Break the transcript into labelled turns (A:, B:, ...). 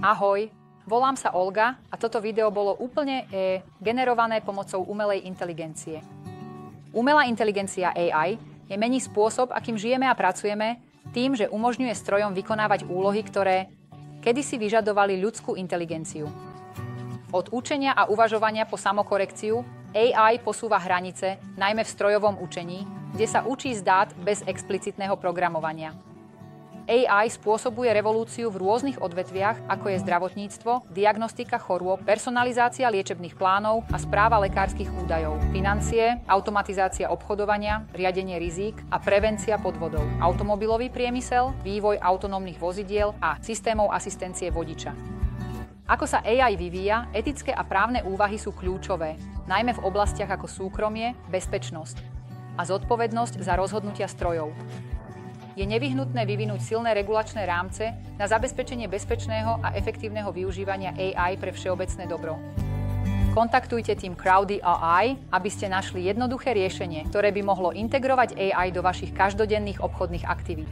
A: Ahoj, volám sa Olga a toto video bolo úplne generované pomocou umelej inteligencie. Umelá inteligencia AI mení spôsob, akým žijeme a pracujeme, tým, že umožňuje strojom vykonávať úlohy, ktoré kedysi vyžadovali ľudskú inteligenciu. Od učenia a uvažovania po samokorekciu AI posúva hranice, najmä v strojovom učení, kde sa učí z dát bez explicitného programovania. AI spôsobuje revolúciu v rôznych odvetviach, ako je zdravotníctvo, diagnostika chorôb, personalizácia liečebných plánov a správa lekárskych údajov, financie, automatizácia obchodovania, riadenie rizík a prevencia podvodov, automobilový priemysel, vývoj autonómnych vozidiel a systémov asistencie vodiča. Ako sa AI vyvíja, etické a právne úvahy sú kľúčové, najmä v oblastiach ako súkromie, bezpečnosť a zodpovednosť za rozhodnutia strojov. Je nevyhnutné vyvinúť silné regulačné rámce na zabezpečenie bezpečného a efektívneho využívania AI pre všeobecné dobro. Kontaktujte tým Crowdy AI, aby ste našli jednoduché riešenie, ktoré by mohlo integrovať AI do vašich každodenných obchodných aktivít.